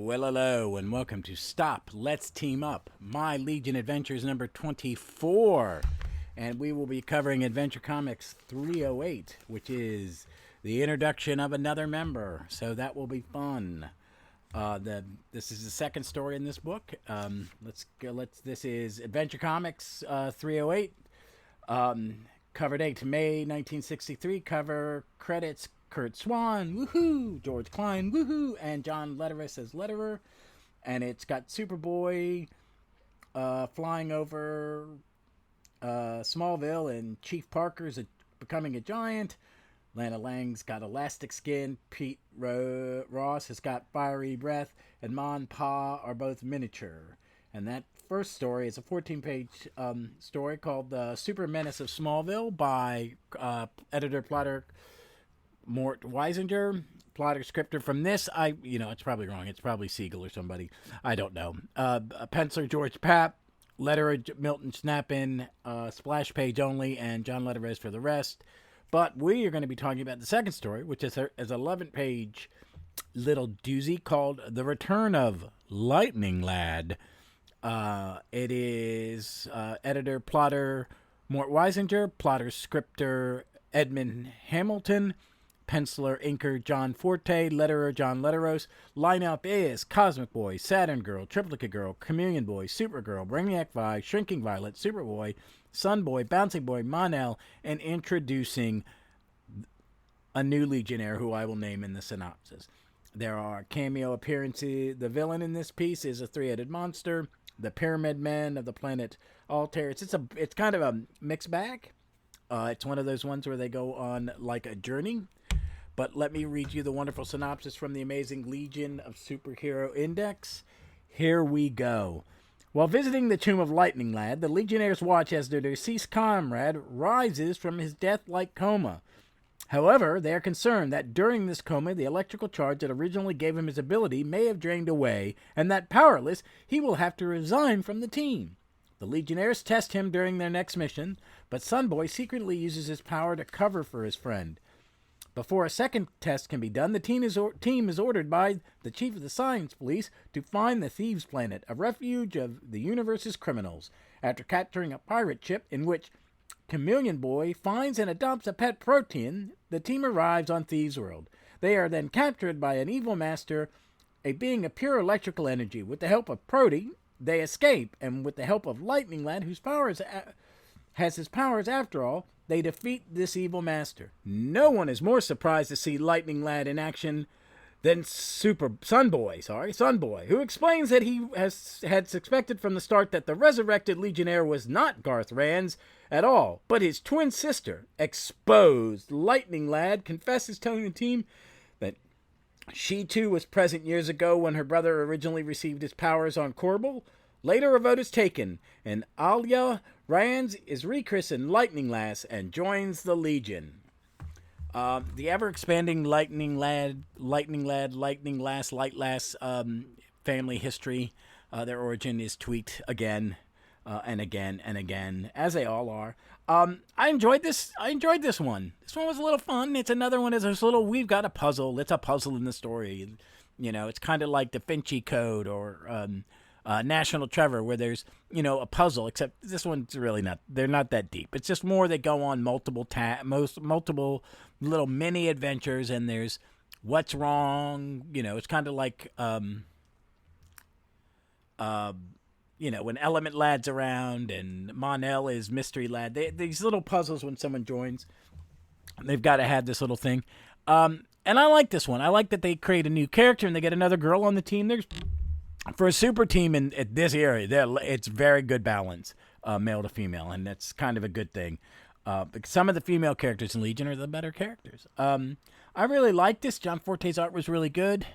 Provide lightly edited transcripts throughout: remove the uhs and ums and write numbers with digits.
Hello, and welcome to Stop, Let's Team Up, My Legion Adventures number 24. And we will be covering Adventure Comics 308, which is the introduction of another member. So that will be fun. This is the second story in this book. This is Adventure Comics 308. Cover date May 1963. Cover credits Kurt Swan, woohoo! George Klein, woohoo! And John Letterer as letterer. And it's got Superboy flying over Smallville, and Chief Parker's becoming a giant. Lana Lang's got elastic skin. Pete Ross has got fiery breath. And Mon Pa are both miniature. And that first story is a 14-page story called The Super Menace of Smallville by editor-plotter Mort Weisinger. Plotter scripter from this, it's probably wrong. It's probably Siegel or somebody. I don't know. Penciler George Papp. Letterer Milton Snapin. Splash page only. And John Letterer for the rest. But we are going to be talking about the second story, which is an 11-page little doozy called The Return of Lightning Lad. It is editor, plotter Mort Weisinger, plotter, scripter Edmund Hamilton, penciler, inker John Forte, letterer John Letteros. Lineup is Cosmic Boy, Saturn Girl, Triplicate Girl, Chameleon Boy, Supergirl, Brainiac Vi, Shrinking Violet, Superboy, Sun Boy, Bouncing Boy, Mon-El, and introducing a new Legionnaire who I will name in the synopsis. There are cameo appearances. The villain in this piece is a three-headed monster, the Pyramid Men of the planet Altair. It's kind of a mixed bag. It's one of those ones where they go on like a journey. But let me read you the wonderful synopsis from the Amazing Legion of Superhero Index. Here we go. While visiting the tomb of Lightning Lad, the Legionnaires watch as their deceased comrade rises from his death-like coma. However, they are concerned that during this coma, the electrical charge that originally gave him his ability may have drained away, and that powerless, he will have to resign from the team. The Legionnaires test him during their next mission, but Sunboy secretly uses his power to cover for his friend. Before a second test can be done, the team is ordered by the chief of the science police to find the Thieves' Planet, a refuge of the universe's criminals. After capturing a pirate ship in which Chameleon Boy finds and adopts a pet protean, the team arrives on Thieves' World. They are then captured by an evil master, a being of pure electrical energy. With the help of Prody, they escape, and with the help of Lightning Lad, whose has his powers after all, they defeat this evil master. No one is more surprised to see Lightning Lad in action than Sunboy, who explains that he had suspected from the start that the resurrected Legionnaire was not Garth Rands at all, but his twin sister. Exposed, Lightning Lad confesses, telling the team that she too was present years ago when her brother originally received his powers on Corbel. Later, a vote is taken, and Alia Rands is rechristened Lightning Lass and joins the Legion. The ever-expanding Lightning Lass, Light Lass family history, their origin is tweaked again and again and again, as they all are. I enjoyed this one. This one was a little fun. It's another one. We've got a puzzle. It's a puzzle in the story. It's kind of like Da Vinci Code or National Treasure, where there's, a puzzle, except this one's really not, they're not that deep. It's just more they go on multiple little mini adventures, and there's what's wrong, it's kind of like, when Element Lad's around and Mon-El is Mystery Lad. These little puzzles when someone joins, they've got to have this little thing. And I like this one. I like that they create a new character and they get another girl on the team. For a super team in this area, it's very good balance, male to female, and that's kind of a good thing. Some of the female characters in Legion are the better characters. I really liked this. John Forte's art was really good.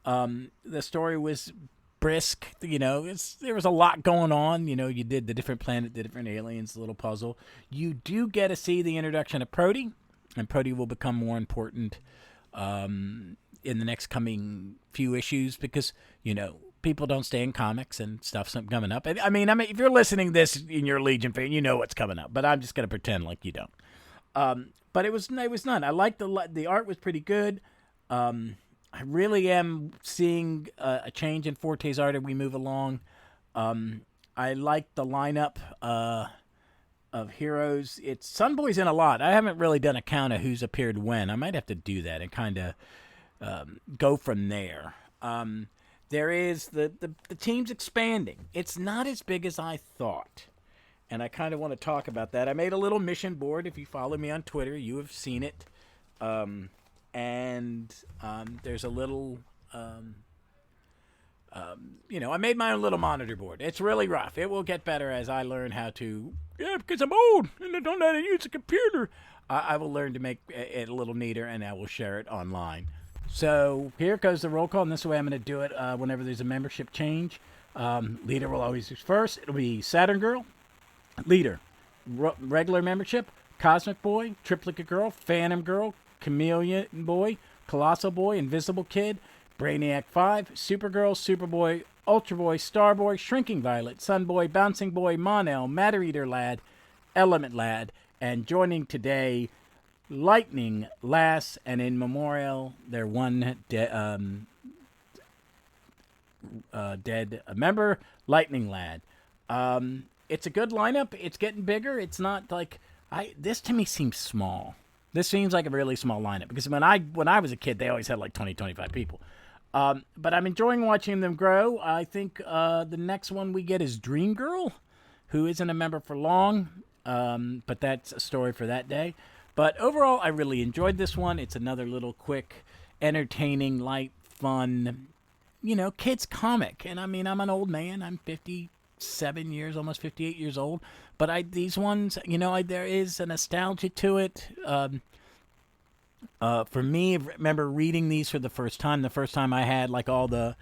The story was brisk. There was a lot going on. You did the different planet, the different aliens, the little puzzle. You do get to see the introduction of Prody, and Prody will become more important in the next coming few issues because, people don't stay in comics and stuff's coming up. I mean, if you're listening to this in your Legion fan, you know what's coming up, but I'm just going to pretend like you don't. But it was none. I liked the art was pretty good. I really am seeing a change in Forte's art as we move along. I like the lineup of heroes. It's Sunboy's in a lot. I haven't really done a count of who's appeared when. I might have to do that and kind of go from there. There is the team's expanding. It's not as big as I thought. And I kind of want to talk about that. I made a little mission board. If you follow me on Twitter, you have seen it. There's a little, I made my own little monitor board. It's really rough. It will get better as I learn how to, because I'm old and I don't know how to use a computer. I will learn to make it a little neater, and I will share it online. So here goes the roll call, and this is the way I'm going to do it whenever there's a membership change. Leader will always do first. It'll be Saturn Girl. Leader, regular membership, Cosmic Boy, Triplicate Girl, Phantom Girl, Chameleon Boy, Colossal Boy, Invisible Kid, Brainiac 5, Supergirl, Superboy, Ultra Boy, Starboy, Shrinking Violet, Sun Boy, Bouncing Boy, Mon-El, Matter Eater Lad, Element Lad, and joining today, Lightning Lass, and in memorial, their one dead member, Lightning Lad. It's a good lineup. It's getting bigger. It's not like this to me seems small. This seems like a really small lineup because when I was a kid, they always had like 20, 25 people. But I'm enjoying watching them grow. I think the next one we get is Dream Girl, who isn't a member for long, but that's a story for that day. But overall, I really enjoyed this one. It's another little quick, entertaining, light, fun, kids comic. And I mean, I'm an old man. I'm 57 years, almost 58 years old. But these ones, there is a nostalgia to it. For me, I remember reading these for the first time. The first time I had like all the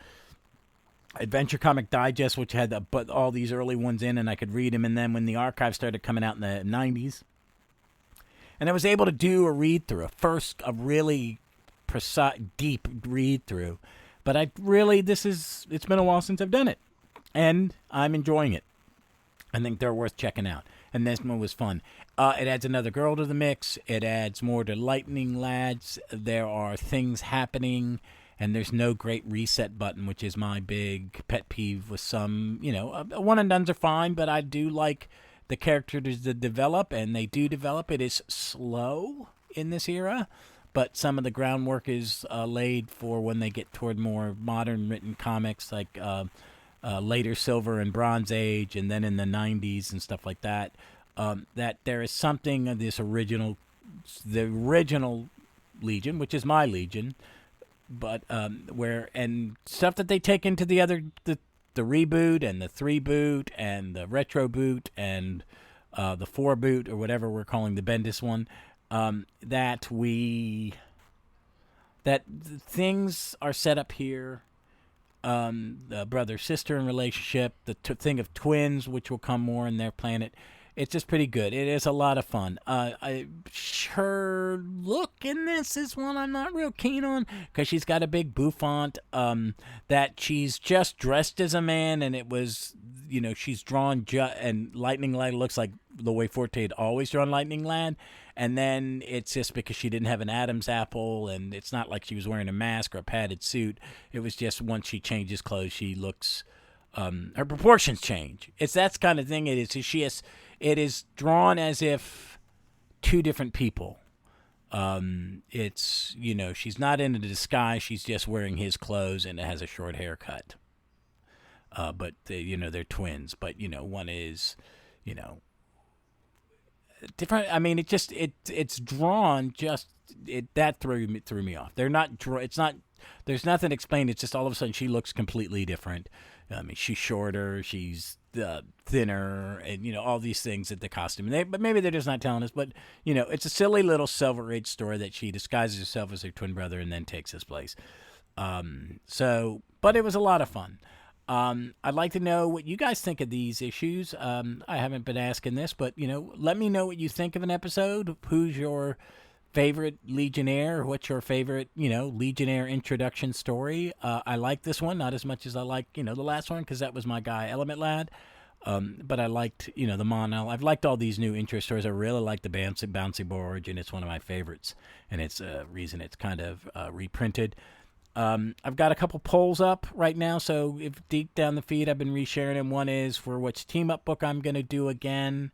Adventure Comic Digest, which had all these early ones in, and I could read them. And then when the archive started coming out in the 90s, and I was able to do a read through, a really precise, deep read through. But it's been a while since I've done it, and I'm enjoying it. I think they're worth checking out. And this one was fun. It adds another girl to the mix. It adds more to Lightning Lads. There are things happening, and there's no great reset button, which is my big pet peeve with some, one and dones are fine, but I do like the characters to develop, and they do develop. It is slow in this era, but some of the groundwork is laid for when they get toward more modern written comics like later Silver and Bronze Age, and then in the 90s and stuff like that. That there is something of the original Legion, which is my Legion, but and stuff that they take into the reboot and the 3 boot and the retro boot and the 4 boot or whatever we're calling the Bendis one, that things are set up here. The brother-sister relationship, the thing of twins, which will come more in their planet. It's just pretty good. It is a lot of fun. Her look in this is one I'm not real keen on because she's got a big bouffant that she's just dressed as a man, and it was, she's drawn and Lightning Lad looks like the way Forte had always drawn Lightning Lad. And then it's just because she didn't have an Adam's apple, and it's not like she was wearing a mask or a padded suit. It was just once she changes clothes, she looks, her proportions change. It's that kind of thing. It is drawn as if two different people. It's, she's not in a disguise. She's just wearing his clothes, and it has a short haircut. But they're twins. But one is, different. I mean, it's drawn that threw me off. They're not. It's not. There's nothing explained. It's just all of a sudden she looks completely different. I mean, she's shorter. She's thinner, and all these things at the costume. But maybe they're just not telling us. But it's a silly little Silver Age story that she disguises herself as her twin brother and then takes his place. But it was a lot of fun. I'd like to know what you guys think of these issues. I haven't been asking this, but, let me know what you think of an episode. Who's your favorite Legionnaire? What's your favorite, Legionnaire introduction story? I like this one, not as much as I like, the last one, because that was my guy, Element Lad. But I liked, the Mon-El. I've liked all these new intro stories. I really like the Bouncy Board, and it's one of my favorites. And it's a reason it's kind of reprinted. I've got a couple polls up right now, so if deep down the feed, I've been resharing them. One is for which team up book I'm going to do again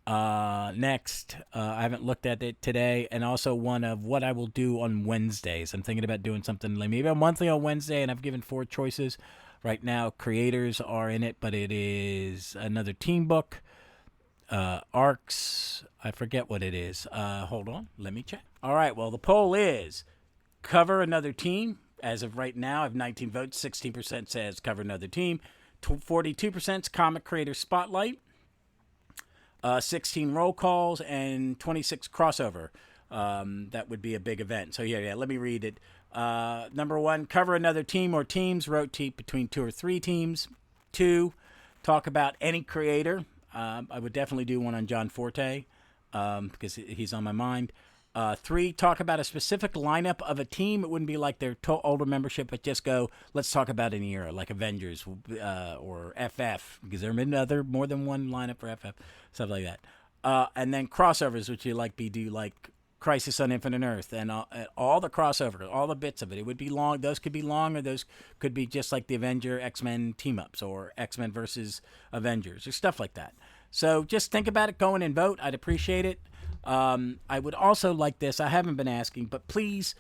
next. I haven't looked at it today, and also one of what I will do on Wednesdays. I'm thinking about doing something like maybe a monthly on Wednesday, and I've given 4 choices. Right now, creators are in it, but it is another team book. Arcs, I forget what it is. Hold on, let me check. All right, well, the poll is cover another team. As of right now, I have 19 votes. 16% says cover another team. 42% is comic creator spotlight. 16 roll calls and 26 crossover. That would be a big event. So yeah, let me read it. Number 1, cover another team or teams. Rotate between 2 or 3 teams. 2, talk about any creator. I would definitely do one on John Forte because he's on my mind. 3, talk about a specific lineup of a team. It wouldn't be like their older membership, but just go, let's talk about an era, like Avengers or FF, because there are more than one lineup for FF, stuff like that. And then crossovers, which you do like Crisis on Infinite Earth, and all the crossovers, all the bits of it. It would be long. Those could be long, or those could be just like the Avenger X-Men team-ups, or X-Men versus Avengers, or stuff like that. So just think about it, go in and vote. I'd appreciate it. I would also like this. I haven't been asking, but please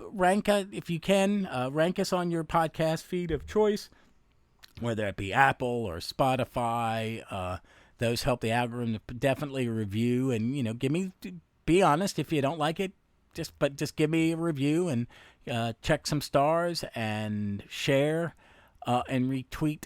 rank us if you can. Rank us on your podcast feed of choice, whether it be Apple or Spotify. Those help the algorithm. Definitely review and be honest if you don't like it. Just give me a review and check some stars and share and retweet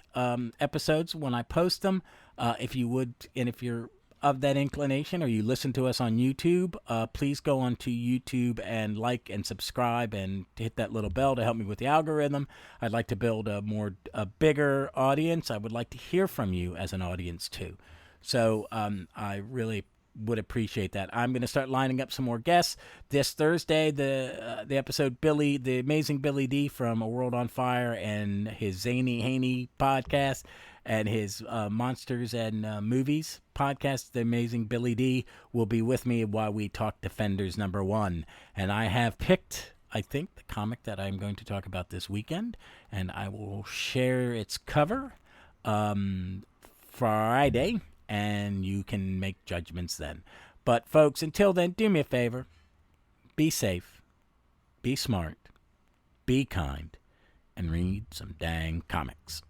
episodes when I post them. If you would, and if you're of that inclination, or you listen to us on YouTube, please go onto YouTube and like and subscribe and hit that little bell to help me with the algorithm. I'd like to build a bigger audience. I would like to hear from you as an audience too. So I really would appreciate that. I'm going to start lining up some more guests this Thursday. The episode the amazing Billy D from A World on Fire and his Zany Haney podcast, and his Monsters and Movies podcast, the amazing Billy D, will be with me while we talk Defenders #1. And I have picked, I think, the comic that I'm going to talk about this weekend, and I will share its cover Friday, and you can make judgments then. But folks, until then, do me a favor. Be safe, be smart, be kind, and read some dang comics.